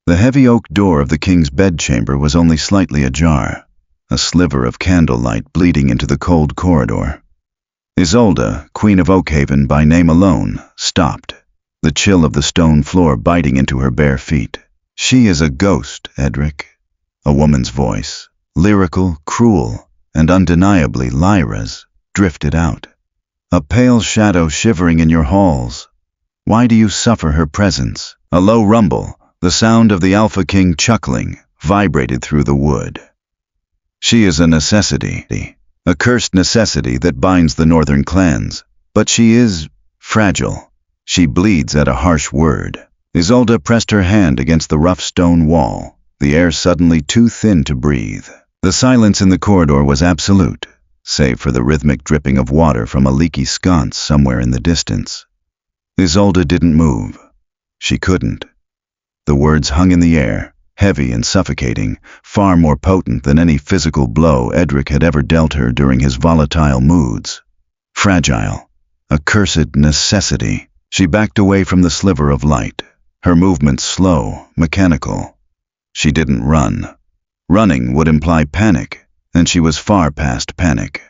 The heavy oak door of the king's bedchamber was only slightly ajar, a sliver of candlelight bleeding into the cold corridor. Isolde, Queen of Oakhaven by name alone, stopped, the chill of the stone floor biting into her bare feet. "She is a ghost, Edric." A woman's voice, lyrical, cruel, and undeniably Lyra's, drifted out. "A pale shadow shivering in your halls. Why do you suffer her presence?" A low rumble, the sound of the Alpha King chuckling, vibrated through the wood. "She is a necessity, a cursed necessity that binds the northern clans, but she is fragile. She bleeds at a harsh word." Isolde pressed her hand against the rough stone wall, the air suddenly too thin to breathe. The silence in the corridor was absolute, save for the rhythmic dripping of water from a leaky sconce somewhere in the distance. Isolde didn't move. She couldn't. The words hung in the air, heavy and suffocating, far more potent than any physical blow Edric had ever dealt her during his volatile moods. Fragile. A cursed necessity. She backed away from the sliver of light, her movements slow, mechanical. She didn't run. Running would imply panic, and she was far past panic.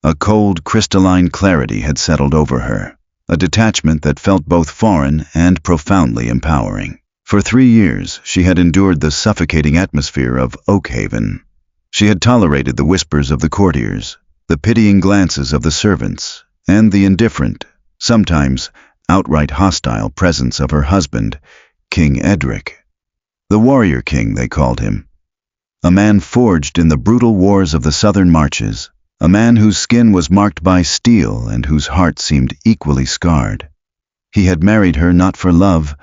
A cold, crystalline clarity had settled over her, a detachment that felt both foreign and profoundly empowering. For 3 years, she had endured the suffocating atmosphere of Oakhaven. She had tolerated the whispers of the courtiers, the pitying glances of the servants, and the indifferent, sometimes outright hostile presence of her husband, King Edric. The warrior king, they called him. A man forged in the brutal wars of the southern marches, a man whose skin was marked by steel and whose heart seemed equally scarred. He had married her not for love,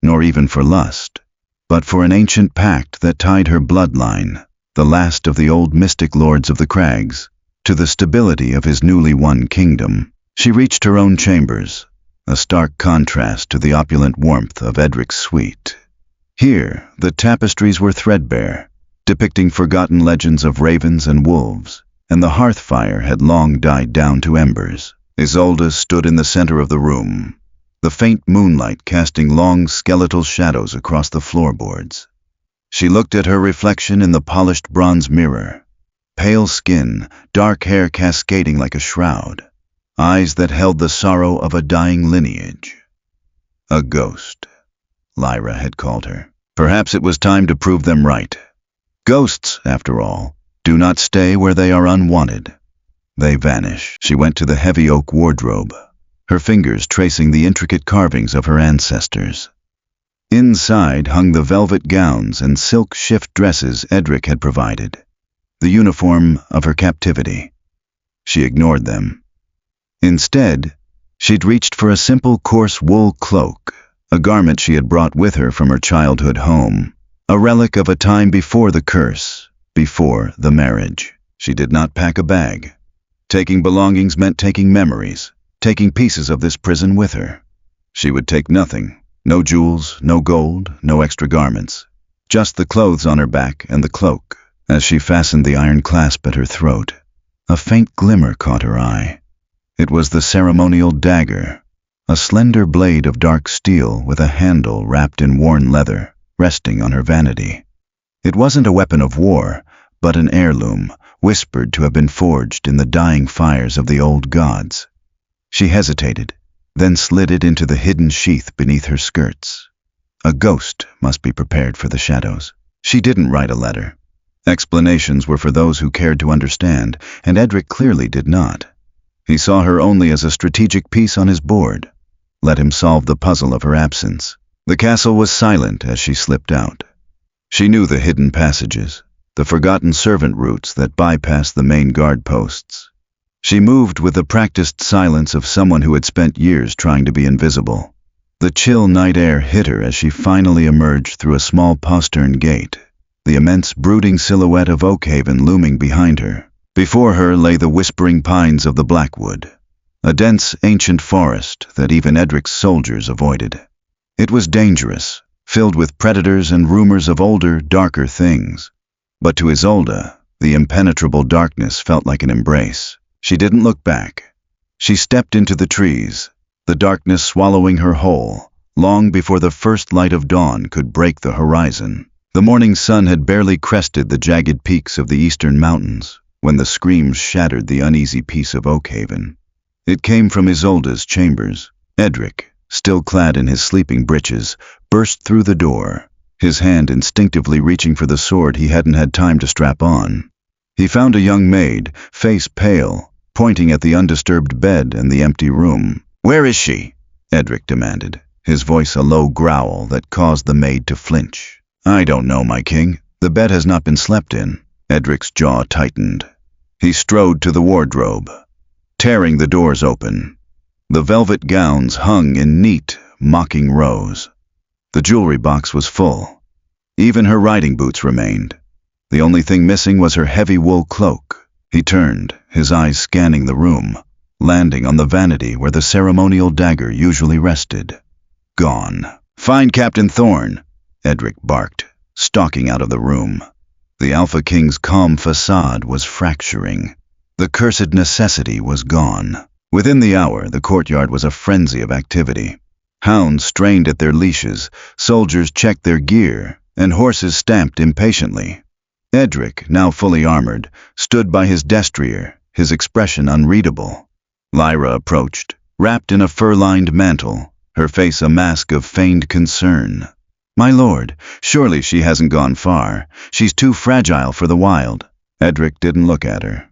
nor even for lust, but for an ancient pact that tied her bloodline, the last of the old mystic lords of the crags, to the stability of his newly won kingdom. She reached her own chambers, a stark contrast to the opulent warmth of Edric's suite. Here, the tapestries were threadbare, depicting forgotten legends of ravens and wolves, and the hearth fire had long died down to embers. Isolde stood in the center of the room, the faint moonlight casting long skeletal shadows across the floorboards. She looked at her reflection in the polished bronze mirror. Pale skin, dark hair cascading like a shroud, eyes that held the sorrow of a dying lineage. A ghost, Lyra had called her. Perhaps it was time to prove them right. Ghosts, after all, do not stay where they are unwanted. They vanish. She went to the heavy oak wardrobe, her fingers tracing the intricate carvings of her ancestors. Inside hung the velvet gowns and silk shift dresses Edric had provided, the uniform of her captivity. She ignored them. Instead, she'd reached for a simple coarse wool cloak, a garment she had brought with her from her childhood home, a relic of a time before the curse, before the marriage. She did not pack a bag. Taking belongings meant taking memories, taking pieces of this prison with her. She would take nothing, no jewels, no gold, no extra garments, just the clothes on her back and the cloak. As she fastened the iron clasp at her throat, a faint glimmer caught her eye. It was the ceremonial dagger, a slender blade of dark steel with a handle wrapped in worn leather, resting on her vanity. It wasn't a weapon of war, but an heirloom, whispered to have been forged in the dying fires of the old gods. She hesitated, then slid it into the hidden sheath beneath her skirts. A ghost must be prepared for the shadows. She didn't write a letter. Explanations were for those who cared to understand, and Edric clearly did not. He saw her only as a strategic piece on his board. Let him solve the puzzle of her absence. The castle was silent as she slipped out. She knew the hidden passages, the forgotten servant routes that bypassed the main guard posts. She moved with the practiced silence of someone who had spent years trying to be invisible. The chill night air hit her as she finally emerged through a small postern gate, the immense brooding silhouette of Oakhaven looming behind her. Before her lay the whispering pines of the Blackwood, a dense, ancient forest that even Edric's soldiers avoided. It was dangerous, filled with predators and rumors of older, darker things. But to Isolde, the impenetrable darkness felt like an embrace. She didn't look back. She stepped into the trees, the darkness swallowing her whole, long before the first light of dawn could break the horizon. The morning sun had barely crested the jagged peaks of the eastern mountains when the screams shattered the uneasy peace of Oakhaven. It came from Isolde's chambers. Edric, still clad in his sleeping breeches, burst through the door, his hand instinctively reaching for the sword he hadn't had time to strap on. He found a young maid, face pale, pointing at the undisturbed bed and the empty room. "Where is she?" Edric demanded, his voice a low growl that caused the maid to flinch. "I don't know, my king. The bed has not been slept in." Edric's jaw tightened. He strode to the wardrobe, tearing the doors open. The velvet gowns hung in neat, mocking rows. The jewelry box was full. Even her riding boots remained. The only thing missing was her heavy wool cloak. He turned, his eyes scanning the room, landing on the vanity where the ceremonial dagger usually rested. Gone. "Find Captain Thorne," Edric barked, stalking out of the room. The Alpha King's calm facade was fracturing. The cursed necessity was gone. Within the hour, the courtyard was a frenzy of activity. Hounds strained at their leashes, soldiers checked their gear, and horses stamped impatiently. Edric, now fully armored, stood by his destrier, his expression unreadable. Lyra approached, wrapped in a fur-lined mantle, her face a mask of feigned concern. "My lord, surely she hasn't gone far. She's too fragile for the wild." Edric didn't look at her.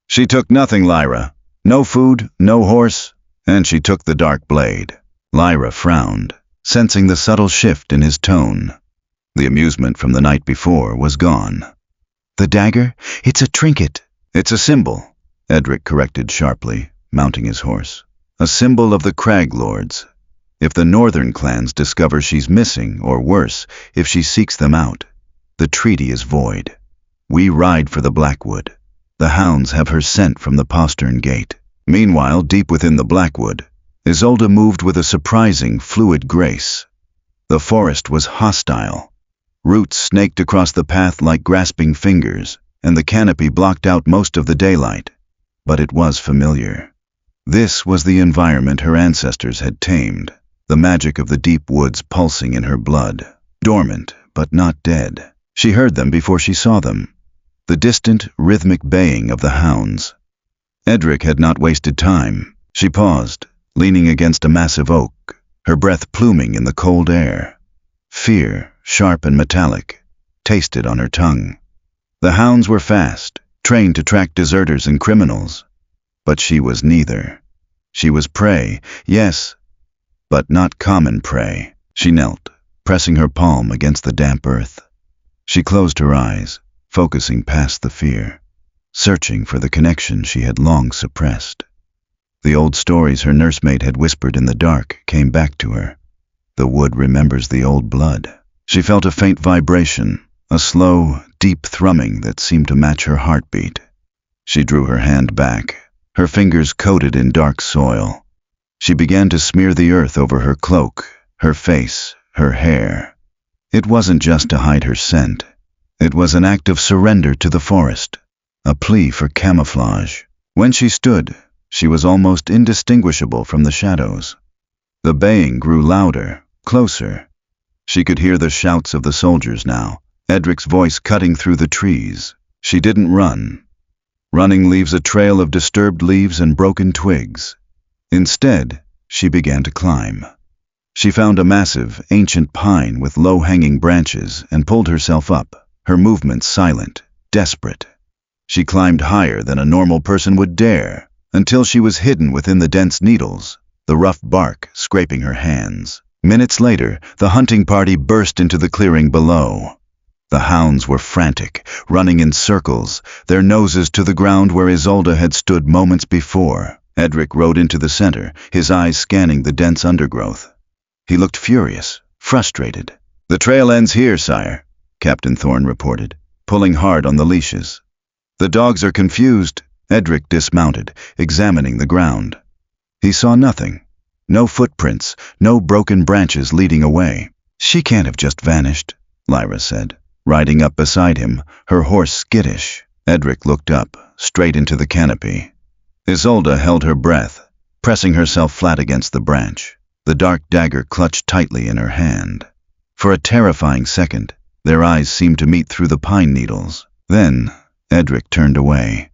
"She took nothing, Lyra. No food, no horse, and she took the dark blade." Lyra frowned, sensing the subtle shift in his tone. The amusement from the night before was gone. "The dagger? It's a trinket." "It's a symbol," Edric corrected sharply, mounting his horse. "A symbol of the Crag Lords. If the northern clans discover she's missing, or worse, if she seeks them out, the treaty is void. We ride for the Blackwood. The hounds have her scent from the postern gate." Meanwhile, deep within the Blackwood, Isolde moved with a surprising, fluid grace. The forest was hostile. Roots snaked across the path like grasping fingers, and the canopy blocked out most of the daylight. But it was familiar. This was the environment her ancestors had tamed, the magic of the deep woods pulsing in her blood, dormant but not dead. She heard them before she saw them, the distant, rhythmic baying of the hounds. Edric had not wasted time. She paused, leaning against a massive oak, her breath pluming in the cold air. Fear, sharp and metallic, tasted on her tongue. The hounds were fast, trained to track deserters and criminals. But she was neither. She was prey, yes, but not common prey. She knelt, pressing her palm against the damp earth. She closed her eyes, focusing past the fear, searching for the connection she had long suppressed. The old stories her nursemaid had whispered in the dark came back to her. The wood remembers the old blood. She felt a faint vibration, a slow, deep thrumming that seemed to match her heartbeat. She drew her hand back, her fingers coated in dark soil. She began to smear the earth over her cloak, her face, her hair. It wasn't just to hide her scent. It was an act of surrender to the forest, a plea for camouflage. When she stood, she was almost indistinguishable from the shadows. The baying grew louder, closer. She could hear the shouts of the soldiers now, Edric's voice cutting through the trees. She didn't run. Running leaves a trail of disturbed leaves and broken twigs. Instead, she began to climb. She found a massive, ancient pine with low-hanging branches and pulled herself up, her movements silent, desperate. She climbed higher than a normal person would dare, until she was hidden within the dense needles, the rough bark scraping her hands. Minutes later, the hunting party burst into the clearing below. The hounds were frantic, running in circles, their noses to the ground where Isolde had stood moments before. Edric rode into the center, his eyes scanning the dense undergrowth. He looked furious, frustrated. "The trail ends here, sire," Captain Thorne reported, pulling hard on the leashes. "The dogs are confused." Edric dismounted, examining the ground. He saw nothing. No footprints, no broken branches leading away. "She can't have just vanished," Lyra said, riding up beside him, her horse skittish. Edric looked up, straight into the canopy. Isolde held her breath, pressing herself flat against the branch. the dark dagger clutched tightly in her hand. For a terrifying second, their eyes seemed to meet through the pine needles. Then, Edric turned away.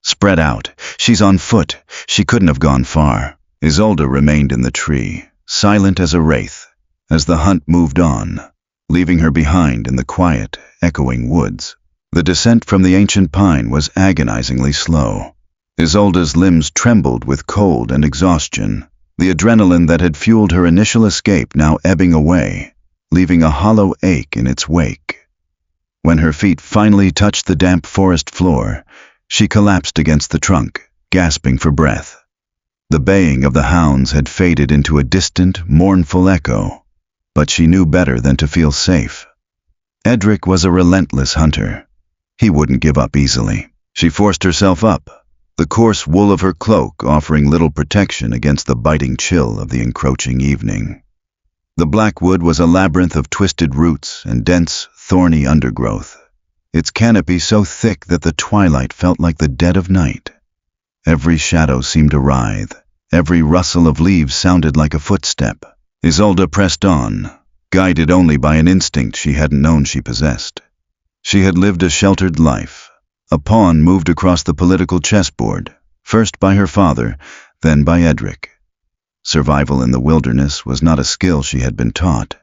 Spread out. She's on foot. She couldn't have gone far. Isolde remained in the tree, silent as a wraith, as the hunt moved on, leaving her behind in the quiet, echoing woods. The descent from the ancient pine was agonizingly slow. Isolde's limbs trembled with cold and exhaustion, the adrenaline that had fueled her initial escape now ebbing away, leaving a hollow ache in its wake. When her feet finally touched the damp forest floor, she collapsed against the trunk, gasping for breath. The baying of the hounds had faded into a distant, mournful echo, but she knew better than to feel safe. Edric was a relentless hunter. He wouldn't give up easily. She forced herself up, the coarse wool of her cloak offering little protection against the biting chill of the encroaching evening. The blackwood was a labyrinth of twisted roots and dense, thorny undergrowth, its canopy so thick that the twilight felt like the dead of night. Every shadow seemed to writhe. Every rustle of leaves sounded like a footstep. Isolde pressed on, guided only by an instinct she hadn't known she possessed. She had lived a sheltered life, a pawn moved across the political chessboard, first by her father, then by Edric. Survival in the wilderness was not a skill she had been taught.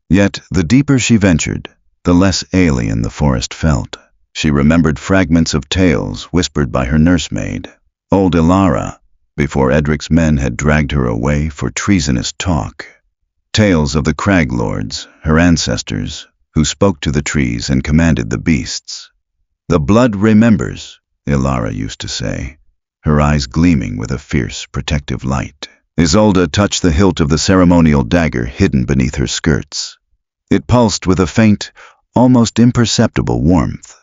Yet, the deeper she ventured, the less alien the forest felt. She remembered fragments of tales whispered by her nursemaid, old Ilara, before Edric's men had dragged her away for treasonous talk. Tales of the crag lords, her ancestors, who spoke to the trees and commanded the beasts. The blood remembers, Ilara used to say, her eyes gleaming with a fierce, protective light. Isolde touched the hilt of the ceremonial dagger hidden beneath her skirts. It pulsed with a faint, almost imperceptible warmth.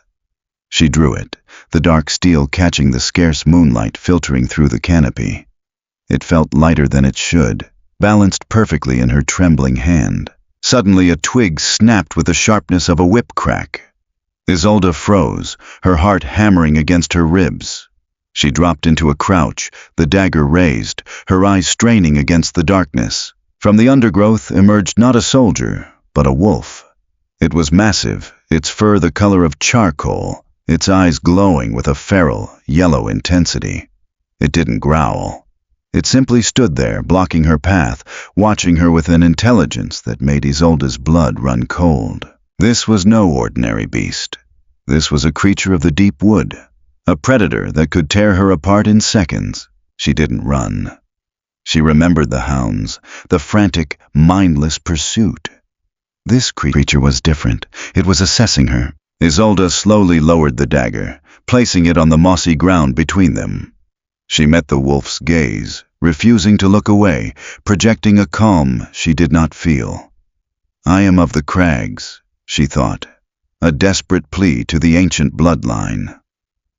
She drew it, the dark steel catching the scarce moonlight filtering through the canopy. It felt lighter than it should, balanced perfectly in her trembling hand. Suddenly a twig snapped with the sharpness of a whip crack. Isolde froze, her heart hammering against her ribs. She dropped into a crouch, the dagger raised, her eyes straining against the darkness. From the undergrowth emerged not a soldier, but a wolf. It was massive, its fur the color of charcoal, its eyes glowing with a feral, yellow intensity. It didn't growl. It simply stood there, blocking her path, watching her with an intelligence that made Isolde's blood run cold. This was no ordinary beast. This was a creature of the deep wood, a predator that could tear her apart in seconds. She didn't run. She remembered the hounds, the frantic, mindless pursuit. This creature was different. It was assessing her. Isolde slowly lowered the dagger, placing it on the mossy ground between them. She met the wolf's gaze, refusing to look away, projecting a calm she did not feel. I am of the crags, she thought, a desperate plea to the ancient bloodline.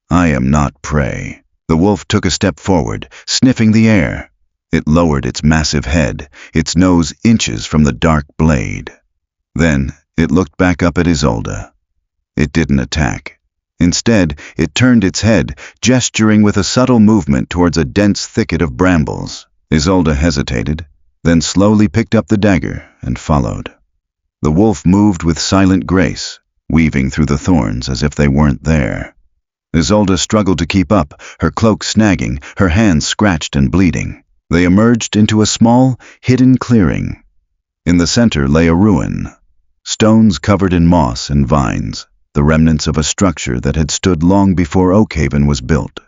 I am not prey. The wolf took a step forward, sniffing the air. It lowered its massive head, its nose inches from the dark blade. Then it looked back up at Isolde. It didn't attack. Instead, it turned its head, gesturing with a subtle movement towards a dense thicket of brambles. Isolde hesitated, then slowly picked up the dagger and followed. The wolf moved with silent grace, weaving through the thorns as if they weren't there. Isolde struggled to keep up, her cloak snagging, her hands scratched and bleeding. They emerged into a small, hidden clearing. In the center lay a ruin, stones covered in moss and vines, the remnants of a structure that had stood long before Oakhaven was built.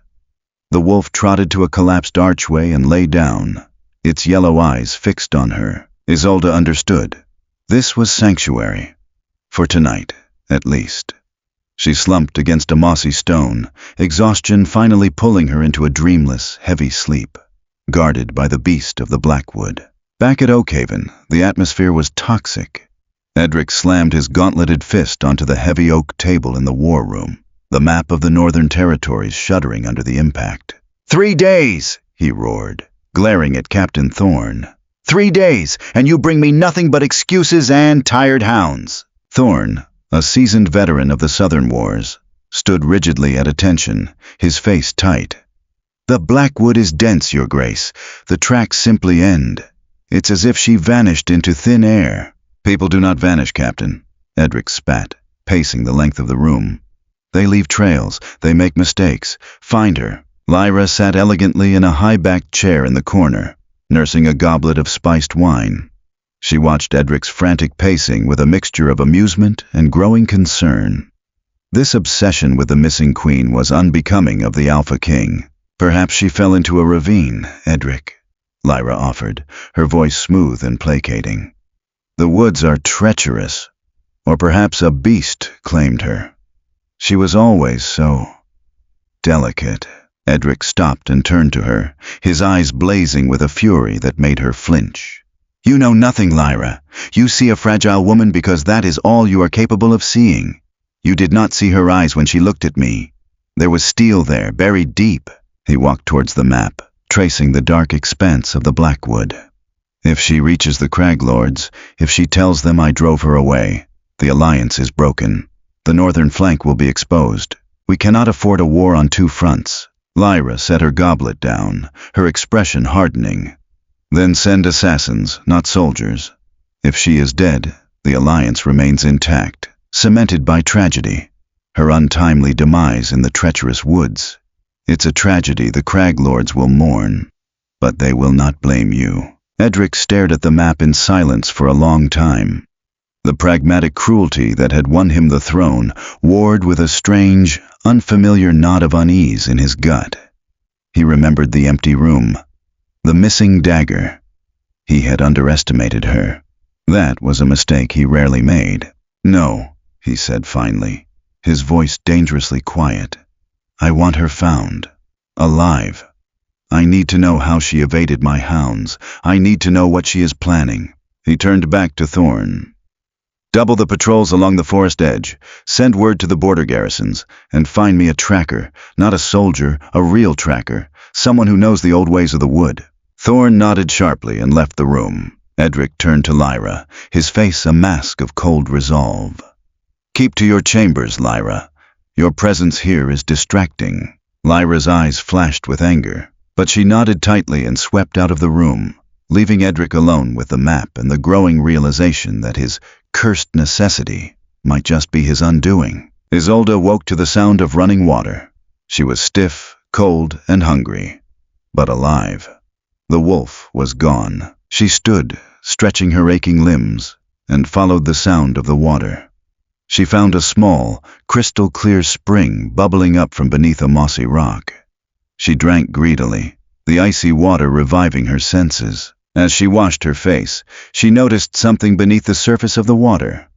The wolf trotted to a collapsed archway and lay down, its yellow eyes fixed on her. Isolde understood. This was sanctuary. For tonight, at least. She slumped against a mossy stone, exhaustion finally pulling her into a dreamless, heavy sleep, guarded by the beast of the Blackwood. Back at Oakhaven, the atmosphere was toxic. Edric slammed his gauntleted fist onto the heavy oak table in the war room, the map of the Northern Territories shuddering under the impact. 3 days, he roared, glaring at Captain Thorne. 3 days, and you bring me nothing but excuses and tired hounds. Thorne, a seasoned veteran of the Southern Wars, stood rigidly at attention, his face tight. The Blackwood is dense, Your Grace. The tracks simply end. It's as if she vanished into thin air. People do not vanish, Captain, Edric spat, pacing the length of the room. They leave trails, they make mistakes. Find her. Lyra sat elegantly in a high-backed chair in the corner, nursing a goblet of spiced wine. She watched Edric's frantic pacing with a mixture of amusement and growing concern. This obsession with the missing queen was unbecoming of the Alpha King. Perhaps she fell into a ravine, Edric, Lyra offered, her voice smooth and placating. The woods are treacherous. Or perhaps a beast claimed her. She was always so delicate. Edric stopped and turned to her, his eyes blazing with a fury that made her flinch. You know nothing, Lyra. You see a fragile woman because that is all you are capable of seeing. You did not see her eyes when she looked at me. There was steel there, buried deep. He walked towards the map, tracing the dark expanse of the Blackwood. If she reaches the Crag Lords, if she tells them I drove her away, the alliance is broken. The northern flank will be exposed. We cannot afford a war on two fronts. Lyra set her goblet down, her expression hardening. Then send assassins, not soldiers. If she is dead, the alliance remains intact, cemented by tragedy. Her untimely demise in the treacherous woods. It's a tragedy the Crag Lords will mourn, but they will not blame you. Edric stared at the map in silence for a long time. The pragmatic cruelty that had won him the throne warred with a strange, unfamiliar knot of unease in his gut. He remembered the empty room, the missing dagger. He had underestimated her. That was a mistake he rarely made. No, he said finally, his voice dangerously quiet. I want her found, alive. I need to know how she evaded my hounds. I need to know what she is planning. He turned back to Thorn. Double the patrols along the forest edge. Send word to the border garrisons, and find me a tracker, not a soldier, a real tracker, someone who knows the old ways of the wood. Thorn nodded sharply and left the room. Edric turned to Lyra, his face a mask of cold resolve. Keep to your chambers, Lyra. Your presence here is distracting. Lyra's eyes flashed with anger, but she nodded tightly and swept out of the room, leaving Edric alone with the map and the growing realization that his cursed necessity might just be his undoing. Isolde woke to the sound of running water. She was stiff, cold, and hungry, but alive. The wolf was gone. She stood, stretching her aching limbs, and followed the sound of the water. She found a small, crystal-clear spring bubbling up from beneath a mossy rock. She drank greedily, the icy water reviving her senses. As she washed her face, she noticed something beneath the surface of the water.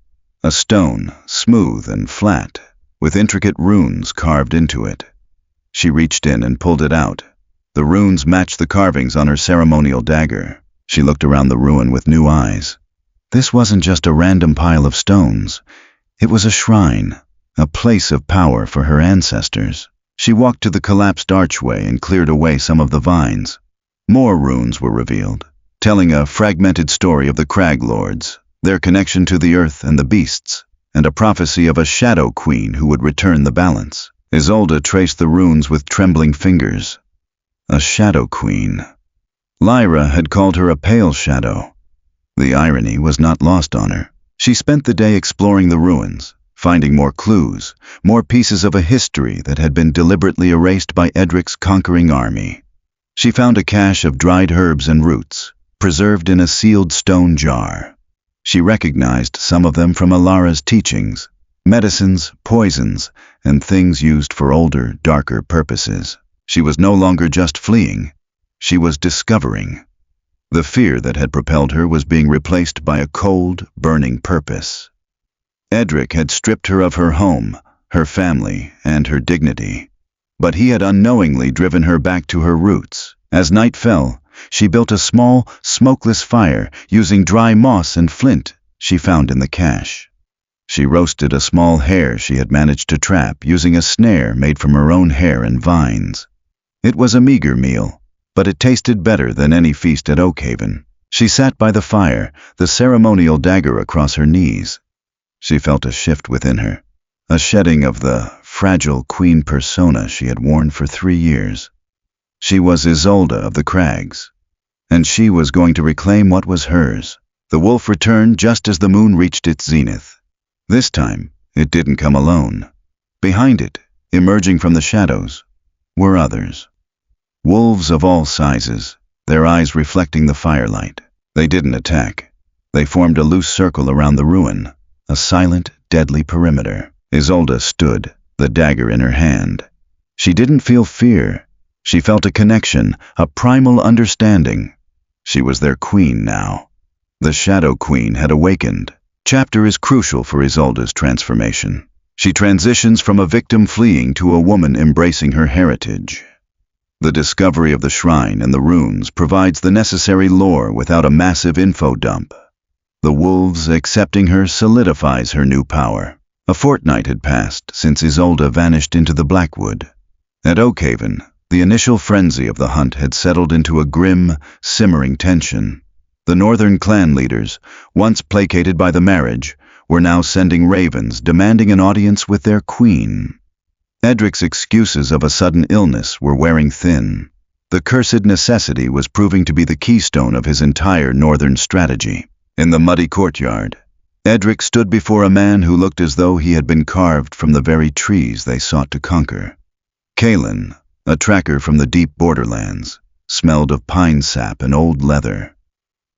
A stone, smooth and flat, with intricate runes carved into it. She reached in and pulled it out. The runes matched the carvings on her ceremonial dagger. She looked around the ruin with new eyes. This wasn't just a random pile of stones. It was a shrine, a place of power for her ancestors. She walked to the collapsed archway and cleared away some of the vines. More runes were revealed, telling a fragmented story of the Crag Lords, their connection to the earth and the beasts, and a prophecy of a shadow queen who would return the balance. Isolde traced the runes with trembling fingers. A shadow queen. Lyra had called her a pale shadow. The irony was not lost on her. She spent the day exploring the ruins, finding more clues, more pieces of a history that had been deliberately erased by Edric's conquering army. She found a cache of dried herbs and roots, preserved in a sealed stone jar. She recognized some of them from Alara's teachings, medicines, poisons, and things used for older, darker purposes. She was no longer just fleeing. She was discovering. The fear that had propelled her was being replaced by a cold, burning purpose. Edric had stripped her of her home, her family, and her dignity. But he had unknowingly driven her back to her roots. As night fell, she built a small, smokeless fire using dry moss and flint she found in the cache. She roasted a small hare she had managed to trap using a snare made from her own hair and vines. It was a meager meal, but it tasted better than any feast at Oakhaven. She sat by the fire, the ceremonial dagger across her knees. She felt a shift within her, a shedding of the fragile queen persona she had worn for 3 years. She was Isolde of the Crags, and she was going to reclaim what was hers. The wolf returned just as the moon reached its zenith. This time, it didn't come alone. Behind it, emerging from the shadows, were others. Wolves of all sizes, their eyes reflecting the firelight. They didn't attack. They formed a loose circle around the ruin, a silent, deadly perimeter. Isolde stood, the dagger in her hand. She didn't feel fear. She felt a connection, a primal understanding. She was their queen now. The Shadow Queen had awakened. Chapter is crucial for Isolde's transformation. She transitions from a victim fleeing to a woman embracing her heritage. The discovery of the shrine and the runes provides the necessary lore without a massive info dump. The wolves accepting her solidifies her new power. A fortnight had passed since Isolde vanished into the Blackwood. At Oakhaven, the initial frenzy of the hunt had settled into a grim, simmering tension. The northern clan leaders, once placated by the marriage, were now sending ravens demanding an audience with their queen. Edric's excuses of a sudden illness were wearing thin. The cursed necessity was proving to be the keystone of his entire northern strategy. In the muddy courtyard, Edric stood before a man who looked as though he had been carved from the very trees they sought to conquer. Kalen, a tracker from the deep borderlands, smelled of pine sap and old leather.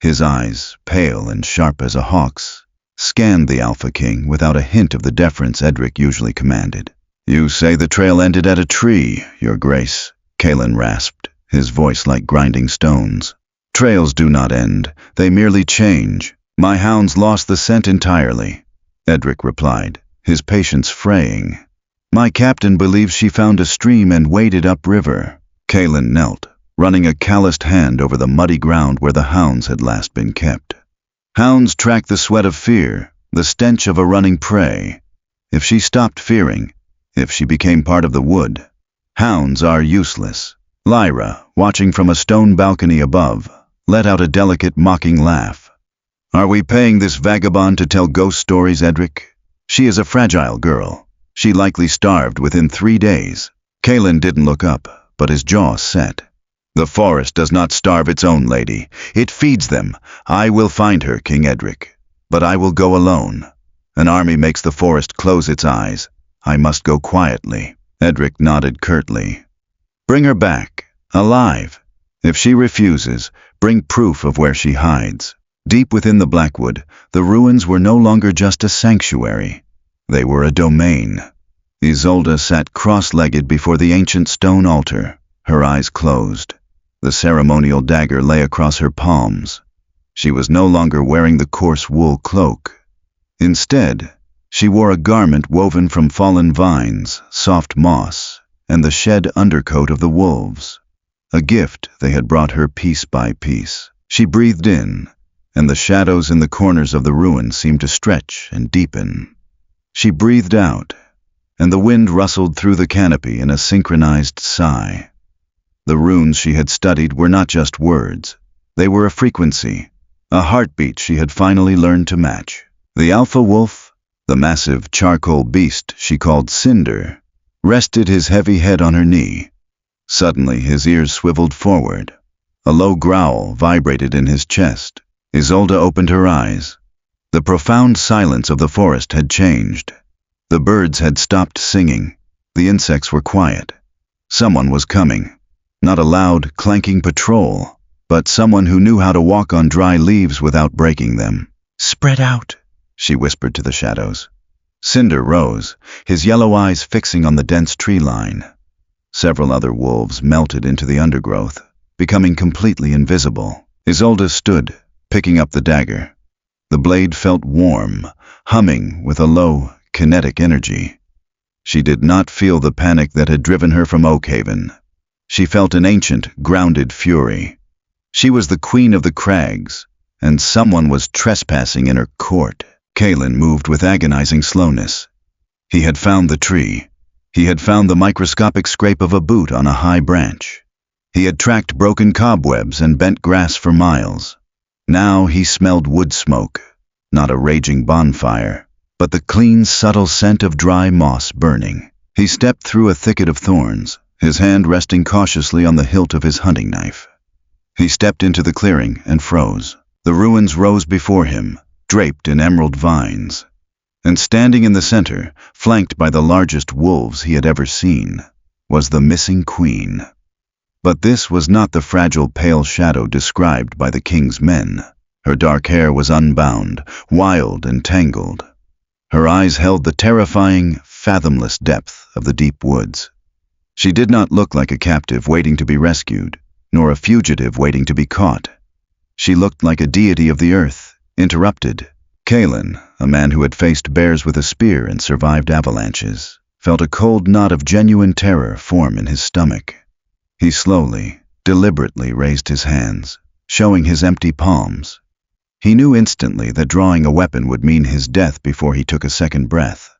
His eyes, pale and sharp as a hawk's, scanned the Alpha King without a hint of the deference Edric usually commanded. "You say the trail ended at a tree, Your Grace," Kalen rasped, his voice like grinding stones. "Trails do not end, they merely change. My hounds lost the scent entirely," Edric replied, his patience fraying. "My captain believes she found a stream and waded upriver." Kalen knelt, running a calloused hand over the muddy ground where the hounds had last been kept. Hounds track the sweat of fear, the stench of a running prey. If she stopped fearing, if she became part of the wood, hounds are useless. Lyra, watching from a stone balcony above, let out a delicate mocking laugh. "Are we paying this vagabond to tell ghost stories, Edric? She is a fragile girl. She likely starved within 3 days." Kalen didn't look up, but his jaw set. "The forest does not starve its own lady. It feeds them. I will find her, King Edric. But I will go alone. An army makes the forest close its eyes. I must go quietly." Edric nodded curtly. "Bring her back, alive. If she refuses, bring proof of where she hides." Deep within the Blackwood, the ruins were no longer just a sanctuary. They were a domain. Isolde sat cross-legged before the ancient stone altar, her eyes closed. The ceremonial dagger lay across her palms. She was no longer wearing the coarse wool cloak. Instead, she wore a garment woven from fallen vines, soft moss, and the shed undercoat of the wolves. A gift they had brought her piece by piece. She breathed in, and the shadows in the corners of the ruin seemed to stretch and deepen. She breathed out, and the wind rustled through the canopy in a synchronized sigh. The runes she had studied were not just words. They were a frequency, a heartbeat she had finally learned to match. The alpha wolf, the massive charcoal beast she called Cinder, rested his heavy head on her knee. Suddenly his ears swiveled forward. A low growl vibrated in his chest. Isolde opened her eyes. The profound silence of the forest had changed. The birds had stopped singing. The insects were quiet. Someone was coming. Not a loud, clanking patrol, but someone who knew how to walk on dry leaves without breaking them. "Spread out," she whispered to the shadows. Cinder rose, his yellow eyes fixing on the dense tree line. Several other wolves melted into the undergrowth, becoming completely invisible. Isolde stood, picking up the dagger. The blade felt warm, humming with a low, kinetic energy. She did not feel the panic that had driven her from Oakhaven. She felt an ancient, grounded fury. She was the queen of the crags, and someone was trespassing in her court. Kalen moved with agonizing slowness. He had found the tree. He had found the microscopic scrape of a boot on a high branch. He had tracked broken cobwebs and bent grass for miles. Now he smelled wood smoke, not a raging bonfire, but the clean, subtle scent of dry moss burning. He stepped through a thicket of thorns, his hand resting cautiously on the hilt of his hunting knife. He stepped into the clearing and froze. The ruins rose before him, draped in emerald vines. And standing in the center, flanked by the largest wolves he had ever seen, was the missing queen. But this was not the fragile pale shadow described by the king's men. Her dark hair was unbound, wild and tangled. Her eyes held the terrifying, fathomless depth of the deep woods. She did not look like a captive waiting to be rescued, nor a fugitive waiting to be caught. She looked like a deity of the earth, interrupted. Kalen, a man who had faced bears with a spear and survived avalanches, felt a cold knot of genuine terror form in his stomach. He slowly, deliberately raised his hands, showing his empty palms. He knew instantly that drawing a weapon would mean his death before he took a second breath.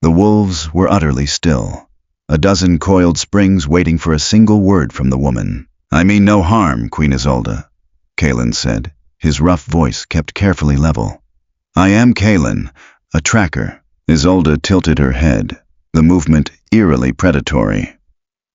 The wolves were utterly still, a dozen coiled springs waiting for a single word from the woman. "I mean no harm, Queen Isolde," Kalen said, his rough voice kept carefully level. "I am Kalen, a tracker." Isolde tilted her head, the movement eerily predatory.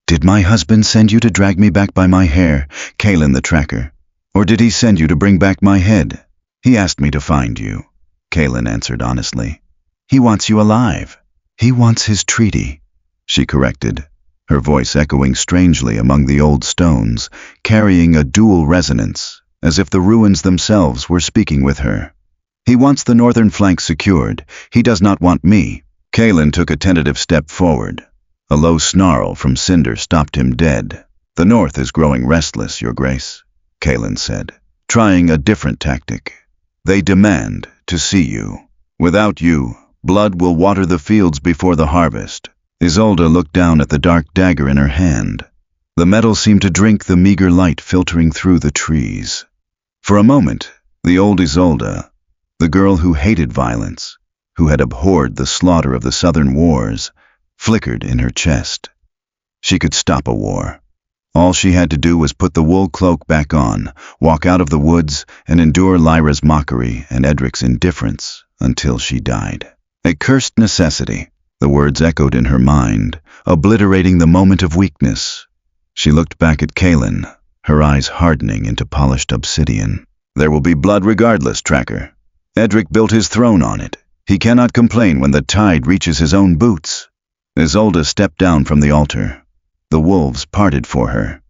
"Did my husband send you to drag me back by my hair, Kalen the tracker? Or did he send you to bring back my head?" "He asked me to find you," Kalen answered honestly. "He wants you alive. He wants his treaty," she corrected, her voice echoing strangely among the old stones, carrying a dual resonance, as if the ruins themselves were speaking with her. "He wants the northern flank secured. He does not want me." Kalen took a tentative step forward. A low snarl from Cinder stopped him dead. "The north is growing restless, Your Grace," Kalen said, trying a different tactic. "They demand to see you. Without you, blood will water the fields before the harvest." Isolde looked down at the dark dagger in her hand. The metal seemed to drink the meager light filtering through the trees. For a moment, the old Isolde, the girl who hated violence, who had abhorred the slaughter of the southern wars, flickered in her chest. She could stop a war. All she had to do was put the wool cloak back on, walk out of the woods, and endure Lyra's mockery and Edric's indifference until she died. A cursed necessity, the words echoed in her mind, obliterating the moment of weakness. She looked back at Kalen, her eyes hardening into polished obsidian. "There will be blood regardless, Tracker. Edric built his throne on it. He cannot complain when the tide reaches his own boots." Isolde stepped down from the altar. The wolves parted for her.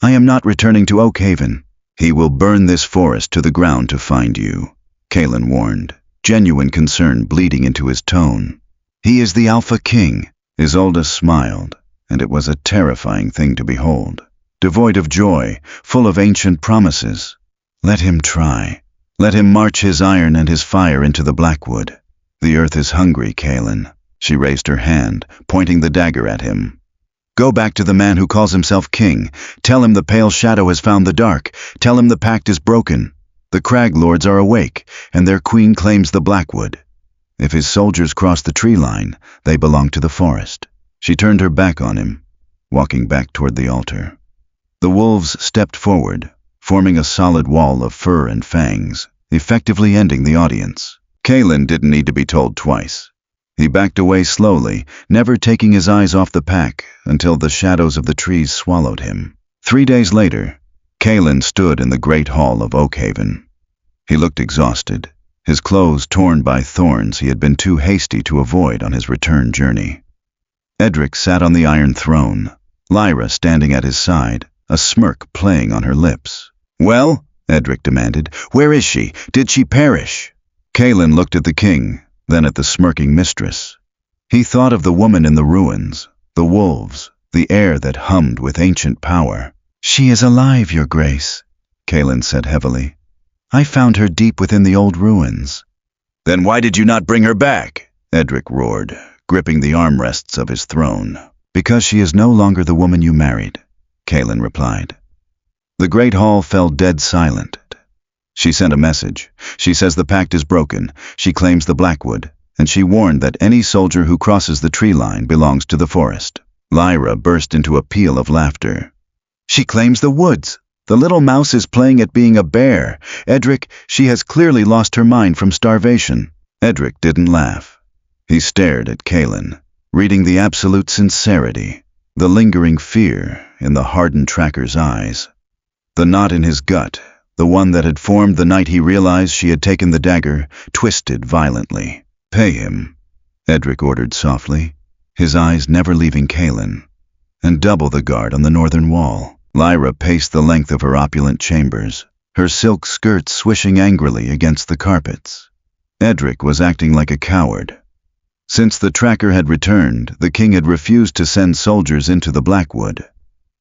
"I am not returning to Oakhaven." "He will burn this forest to the ground to find you," Kalen warned, genuine concern bleeding into his tone. "He is the Alpha King." Isolde smiled, and it was a terrifying thing to behold. Devoid of joy, full of ancient promises. Let him try. Let him march his iron and his fire into the Blackwood. "The earth is hungry, Kalen." She raised her hand, pointing the dagger at him. "Go back to the man who calls himself king. Tell him the pale shadow has found the dark. Tell him the pact is broken. The crag lords are awake, and their queen claims the Blackwood. If his soldiers cross the tree line, they belong to the forest." She turned her back on him, walking back toward the altar. The wolves stepped forward, forming a solid wall of fur and fangs, effectively ending the audience. Kalen didn't need to be told twice. He backed away slowly, never taking his eyes off the pack until the shadows of the trees swallowed him. 3 days later, Kalen stood in the great hall of Oakhaven. He looked exhausted, his clothes torn by thorns he had been too hasty to avoid on his return journey. Edric sat on the iron throne, Lyra standing at his side, a smirk playing on her lips. "Well?" Edric demanded. "Where is she? Did she perish?" Kalen looked at the king, then at the smirking mistress. He thought of the woman in the ruins, the wolves, the air that hummed with ancient power. "She is alive, Your Grace," Kalen said heavily. "I found her deep within the old ruins." "Then why did you not bring her back?" Edric roared, gripping the armrests of his throne. "Because she is no longer the woman you married," Kalen replied. The great hall fell dead silent. She sent a message. She says the pact is broken. She claims the Blackwood, and she warned that any soldier who crosses the tree line belongs to the forest. Lyra burst into a peal of laughter. "She claims the woods. The little mouse is playing at being a bear. Edric, she has clearly lost her mind from starvation." Edric didn't laugh. He stared at Kalen, reading the absolute sincerity, the lingering fear in the hardened tracker's eyes. The knot in his gut, the one that had formed the night he realized she had taken the dagger, twisted violently. "Pay him," Edric ordered softly, his eyes never leaving Kaelin. "And double the guard on the northern wall." Lyra paced the length of her opulent chambers, her silk skirts swishing angrily against the carpets. Edric was acting like a coward. Since the tracker had returned, the king had refused to send soldiers into the Blackwood.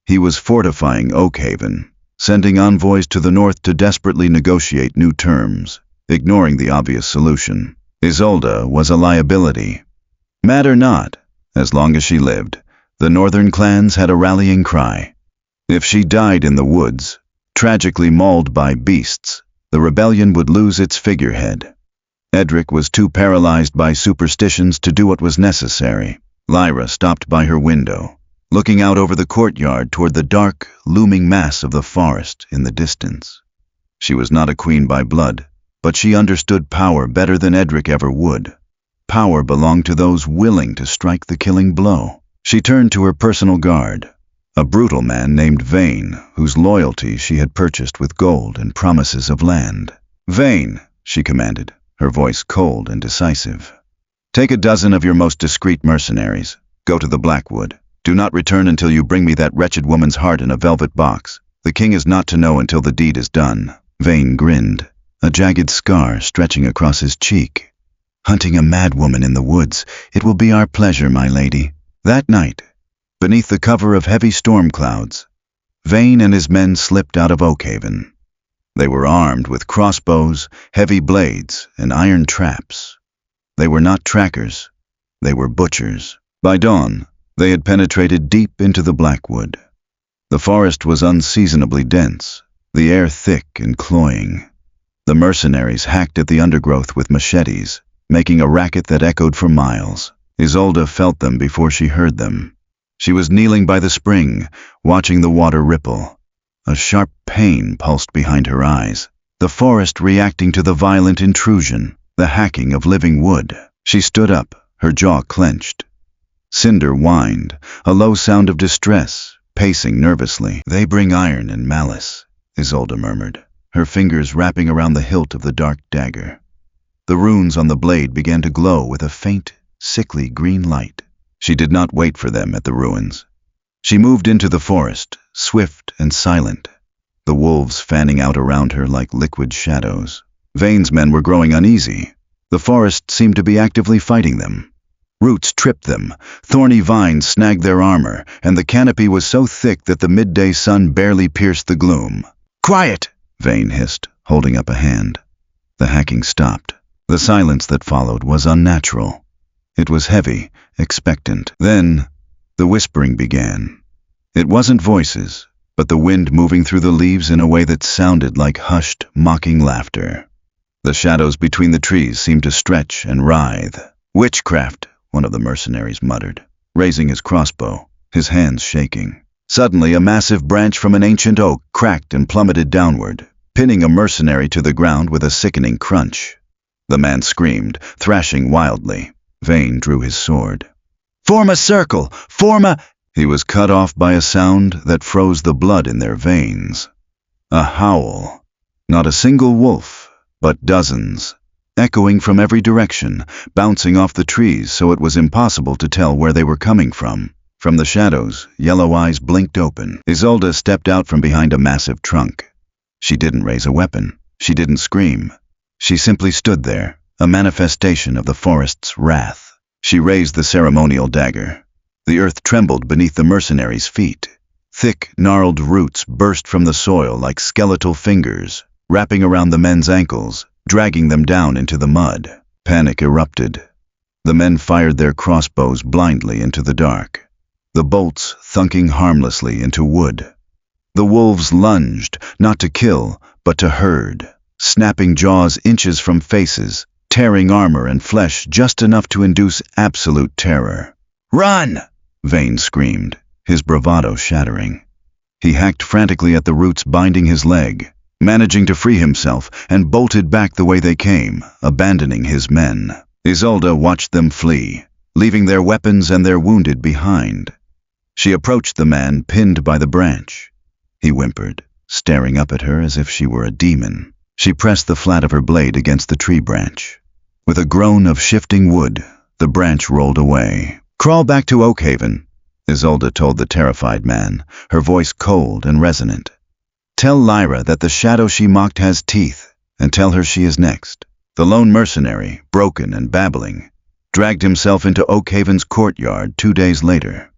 He was fortifying Oakhaven, sending envoys to the north to desperately negotiate new terms, ignoring the obvious solution. Isolde was a liability. Mad or not, as long as she lived, the northern clans had a rallying cry. If she died in the woods, tragically mauled by beasts, the rebellion would lose its figurehead. Edric was too paralyzed by superstitions to do what was necessary. Lyra stopped by her window, looking out over the courtyard toward the dark, looming mass of the forest in the distance. She was not a queen by blood, but she understood power better than Edric ever would. Power belonged to those willing to strike the killing blow. She turned to her personal guard, a brutal man named Vane, whose loyalty she had purchased with gold and promises of land. "Vane," she commanded, her voice cold and decisive. "Take a dozen of your most discreet mercenaries. Go to the Blackwood. Do not return until you bring me that wretched woman's heart in a velvet box. The king is not to know until the deed is done." Vane grinned, a jagged scar stretching across his cheek. "Hunting a mad woman in the woods, it will be our pleasure, my lady." That night, beneath the cover of heavy storm clouds, Vane and his men slipped out of Oakhaven. They were armed with crossbows, heavy blades, and iron traps. They were not trackers, they were butchers. By dawn, they had penetrated deep into the Blackwood. The forest was unseasonably dense, the air thick and cloying. The mercenaries hacked at the undergrowth with machetes, making a racket that echoed for miles. Isolde felt them before she heard them. She was kneeling by the spring, watching the water ripple. A sharp pain pulsed behind her eyes, the forest reacting to the violent intrusion, the hacking of living wood. She stood up, her jaw clenched. Cinder whined, a low sound of distress, pacing nervously. "They bring iron and malice," Isolde murmured, her fingers wrapping around the hilt of the dark dagger. The runes on the blade began to glow with a faint, sickly green light. She did not wait for them at the ruins. She moved into the forest, swift and silent, the wolves fanning out around her like liquid shadows. Vane's men were growing uneasy. The forest seemed to be actively fighting them. Roots tripped them, thorny vines snagged their armor, and the canopy was so thick that the midday sun barely pierced the gloom. "Quiet!" Vane hissed, holding up a hand. The hacking stopped. The silence that followed was unnatural. It was heavy, expectant. Then, the whispering began. It wasn't voices, but the wind moving through the leaves in a way that sounded like hushed, mocking laughter. The shadows between the trees seemed to stretch and writhe. "Witchcraft," one of the mercenaries muttered, raising his crossbow, his hands shaking. Suddenly, a massive branch from an ancient oak cracked and plummeted downward, pinning a mercenary to the ground with a sickening crunch. The man screamed, thrashing wildly. Vane drew his sword. "Form a circle! Form a—" He was cut off by a sound that froze the blood in their veins. A howl. Not a single wolf, but dozens, echoing from every direction, bouncing off the trees so it was impossible to tell where they were coming from. From the shadows, yellow eyes blinked open. Isolde stepped out from behind a massive trunk. She didn't raise a weapon. She didn't scream. She simply stood there, a manifestation of the forest's wrath. She raised the ceremonial dagger. The earth trembled beneath the mercenaries' feet. Thick, gnarled roots burst from the soil like skeletal fingers, wrapping around the men's ankles, dragging them down into the mud. Panic erupted. The men fired their crossbows blindly into the dark, the bolts thunking harmlessly into wood. The wolves lunged, not to kill, but to herd, snapping jaws inches from faces, tearing armor and flesh just enough to induce absolute terror. "Run!" Vane screamed, his bravado shattering. He hacked frantically at the roots binding his leg, managing to free himself, and bolted back the way they came, abandoning his men. Isolde watched them flee, leaving their weapons and their wounded behind. She approached the man pinned by the branch. He whimpered, staring up at her as if she were a demon. She pressed the flat of her blade against the tree branch. With a groan of shifting wood, the branch rolled away. "Crawl back to Oakhaven," Isolde told the terrified man, her voice cold and resonant. "Tell Lyra that the shadow she mocked has teeth, and tell her she is next." The lone mercenary, broken and babbling, dragged himself into Oakhaven's courtyard 2 days later.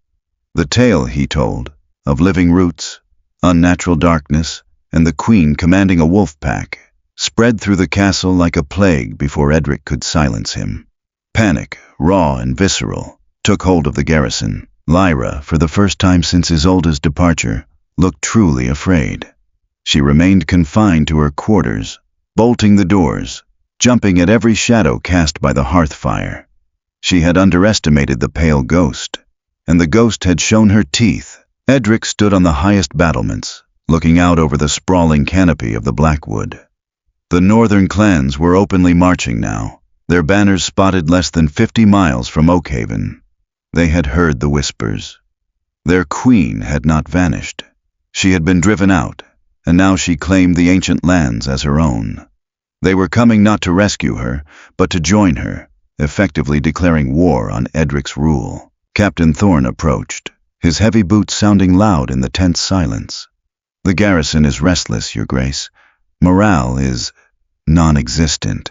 The tale, he told, of living roots, unnatural darkness, and the queen commanding a wolf pack, spread through the castle like a plague before Edric could silence him. Panic, raw and visceral, took hold of the garrison. Lyra, for the first time since Isolde's departure, looked truly afraid. She remained confined to her quarters, bolting the doors, jumping at every shadow cast by the hearth fire. She had underestimated the pale ghost, and the ghost had shown her teeth. Edric stood on the highest battlements, looking out over the sprawling canopy of the Blackwood. The northern clans were openly marching now, their banners spotted less than 50 miles from Oakhaven. They had heard the whispers. Their queen had not vanished. She had been driven out, and now she claimed the ancient lands as her own. They were coming not to rescue her, but to join her, effectively declaring war on Edric's rule. Captain Thorne approached, his heavy boots sounding loud in the tense silence. "The garrison is restless, Your Grace. Morale is non-existent.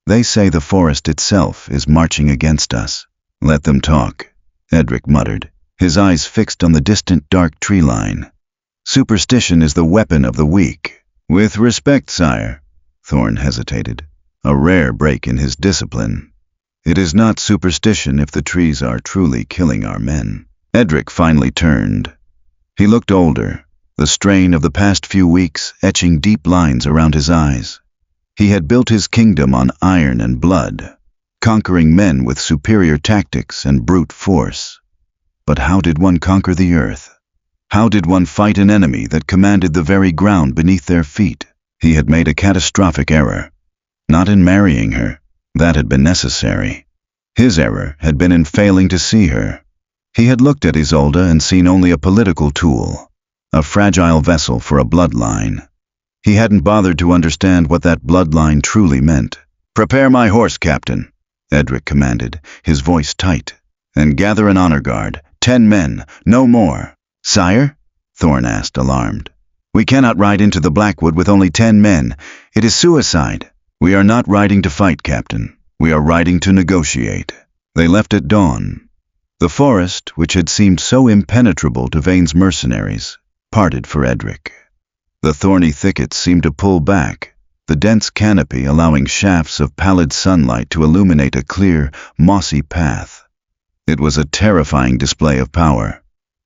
They say the forest itself is marching against us." "Let them talk," Edric muttered, his eyes fixed on the distant dark tree line. "Superstition is the weapon of the weak." "With respect, sire," Thorne hesitated, a rare break in his discipline. "It is not superstition if the trees are truly killing our men." Edric finally turned. He looked older, the strain of the past few weeks etching deep lines around his eyes. He had built his kingdom on iron and blood, conquering men with superior tactics and brute force. But how did one conquer the earth? How did one fight an enemy that commanded the very ground beneath their feet? He had made a catastrophic error. Not in marrying her. That had been necessary. His error had been in failing to see her. He had looked at Isolde and seen only a political tool, a fragile vessel for a bloodline. He hadn't bothered to understand what that bloodline truly meant. "Prepare my horse, Captain," Edric commanded, his voice tight. "And gather an honor guard. 10 men, no more." "Sire?" Thorne asked, alarmed. "We cannot ride into the Blackwood with only 10 men. It is suicide." "We are not riding to fight, Captain. We are riding to negotiate." They left at dawn. The forest, which had seemed so impenetrable to Vane's mercenaries, parted for Edric. The thorny thickets seemed to pull back, the dense canopy allowing shafts of pallid sunlight to illuminate a clear, mossy path. It was a terrifying display of power.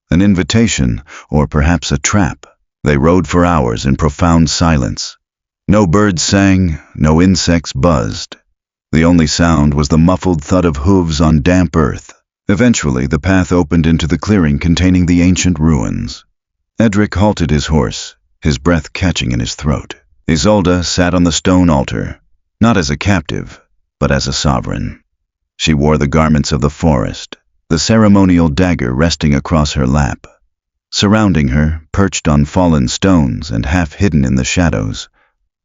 An invitation, or perhaps a trap. They rode for hours in profound silence. No birds sang, no insects buzzed. The only sound was the muffled thud of hooves on damp earth. Eventually, the path opened into the clearing containing the ancient ruins. Edric halted his horse, his breath catching in his throat. Isolde sat on the stone altar, not as a captive, but as a sovereign. She wore the garments of the forest, the ceremonial dagger resting across her lap. Surrounding her, perched on fallen stones and half hidden in the shadows,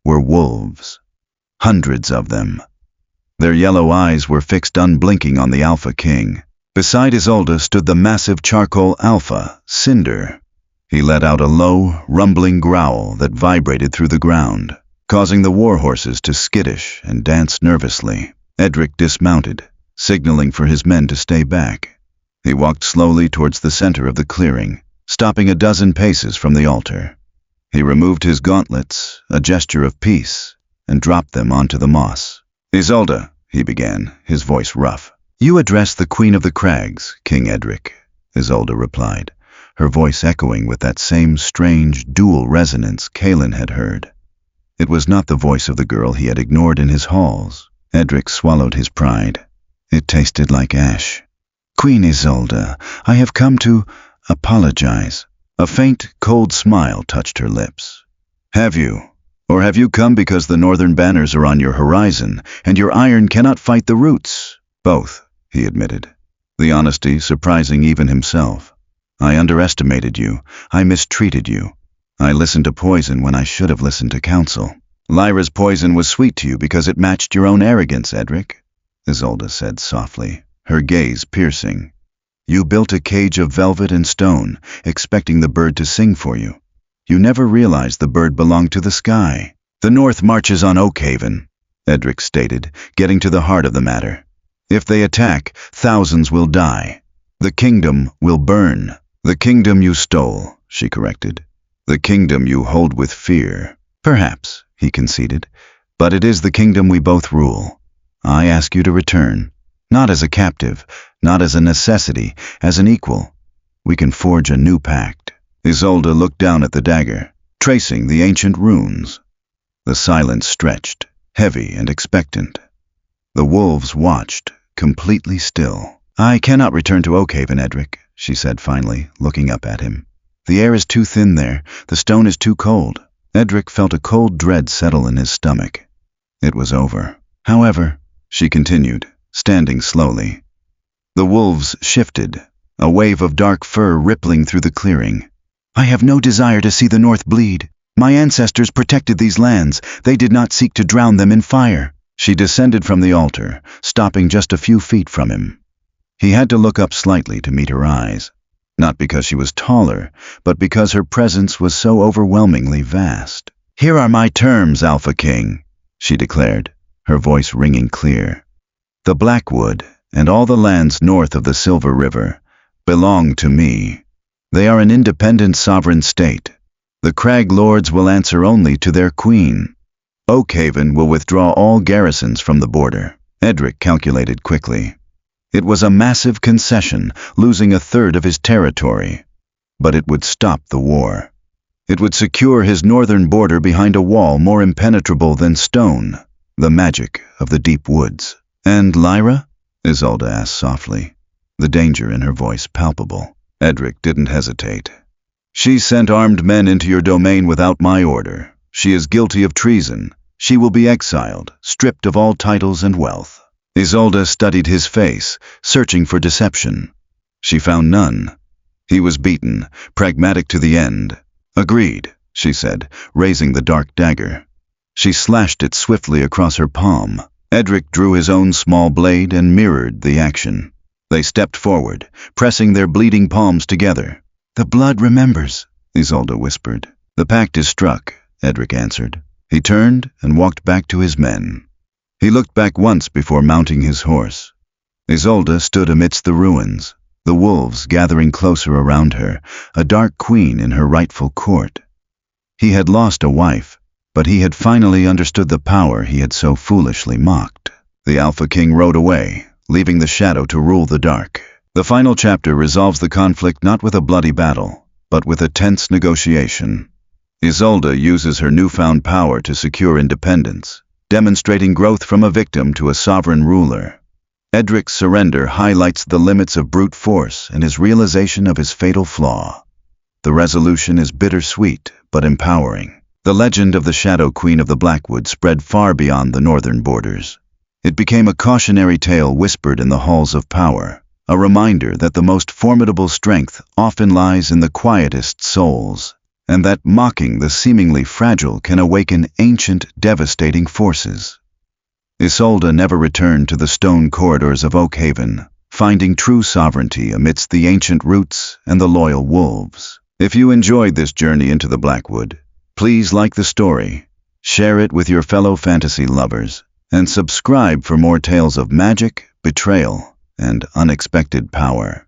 were wolves. Hundreds of them. Their yellow eyes were fixed unblinking on the Alpha King. Beside Isolde stood the massive charcoal Alpha, Cinder. He let out a low, rumbling growl that vibrated through the ground, causing the war horses to skittish and dance nervously. Edric dismounted, signaling for his men to stay back. He walked slowly towards the center of the clearing, stopping a dozen paces from the altar. He removed his gauntlets, a gesture of peace, and dropped them onto the moss. "Isolde," he began, his voice rough. "You address the Queen of the Crags, King Edric," Isolde replied, her voice echoing with that same strange, dual resonance Kaelin had heard. It was not the voice of the girl he had ignored in his halls. Edric swallowed his pride. It tasted like ash. "Queen Isolde, I have come to apologize." A faint, cold smile touched her lips. "Have you? Or have you come because the northern banners are on your horizon, and your iron cannot fight the roots?" "Both," he admitted, the honesty surprising even himself. "I underestimated you. I mistreated you. I listened to poison when I should have listened to counsel. Lyra's poison was sweet to you because it matched your own arrogance, Edric, Isolde said softly, her gaze piercing. You built a cage of velvet and stone, expecting the bird to sing for you. You never realized the bird belonged to the sky. The North marches on Oakhaven, Edric stated, getting to the heart of the matter. If they attack, thousands will die. The kingdom will burn. The kingdom you stole, she corrected. The kingdom you hold with fear. Perhaps, he conceded, but it is the kingdom we both rule. I ask you to return, not as a captive, not as a necessity, as an equal. We can forge a new pact. Isolde looked down at the dagger, tracing the ancient runes. The silence stretched, heavy and expectant. The wolves watched, completely still. I cannot return to Oakhaven, Edric, she said finally, looking up at him. The air is too thin there, the stone is too cold. Edric felt a cold dread settle in his stomach. It was over. However, she continued, standing slowly. The wolves shifted, a wave of dark fur rippling through the clearing. I have no desire to see the North bleed. My ancestors protected these lands. They did not seek to drown them in fire. She descended from the altar, stopping just a few feet from him. He had to look up slightly to meet her eyes, not because she was taller, but because her presence was so overwhelmingly vast. Here are my terms, Alpha King, she declared, her voice ringing clear. The Blackwood, and all the lands north of the Silver River, belong to me. They are an independent sovereign state. The Crag Lords will answer only to their queen. Oakhaven will withdraw all garrisons from the border. Edric calculated quickly. It was a massive concession, losing a third of his territory. But it would stop the war. It would secure his northern border behind a wall more impenetrable than stone, the magic of the deep woods. And Lyra? Isolde asked softly, the danger in her voice palpable. Edric didn't hesitate. She sent armed men into your domain without my order. She is guilty of treason. She will be exiled, stripped of all titles and wealth. Isolde studied his face, searching for deception. She found none. He was beaten, pragmatic to the end. Agreed, she said, raising the dark dagger. She slashed it swiftly across her palm. Edric drew his own small blade and mirrored the action. They stepped forward, pressing their bleeding palms together. The blood remembers, Isolde whispered. The pact is struck, Edric answered. He turned and walked back to his men. He looked back once before mounting his horse. Isolde stood amidst the ruins, the wolves gathering closer around her, a dark queen in her rightful court. He had lost a wife, but he had finally understood the power he had so foolishly mocked. The Alpha King rode away, leaving the shadow to rule the dark. The final chapter resolves the conflict not with a bloody battle, but with a tense negotiation. Isolde uses her newfound power to secure independence, demonstrating growth from a victim to a sovereign ruler. Edric's surrender highlights the limits of brute force and his realization of his fatal flaw. The resolution is bittersweet, but empowering. The legend of the Shadow Queen of the Blackwood spread far beyond the northern borders. It became a cautionary tale whispered in the halls of power, a reminder that the most formidable strength often lies in the quietest souls, and that mocking the seemingly fragile can awaken ancient, devastating forces. Isolde never returned to the stone corridors of Oakhaven, finding true sovereignty amidst the ancient roots and the loyal wolves. If you enjoyed this journey into the Blackwood, please like the story, share it with your fellow fantasy lovers, and subscribe for more tales of magic, betrayal, and unexpected power.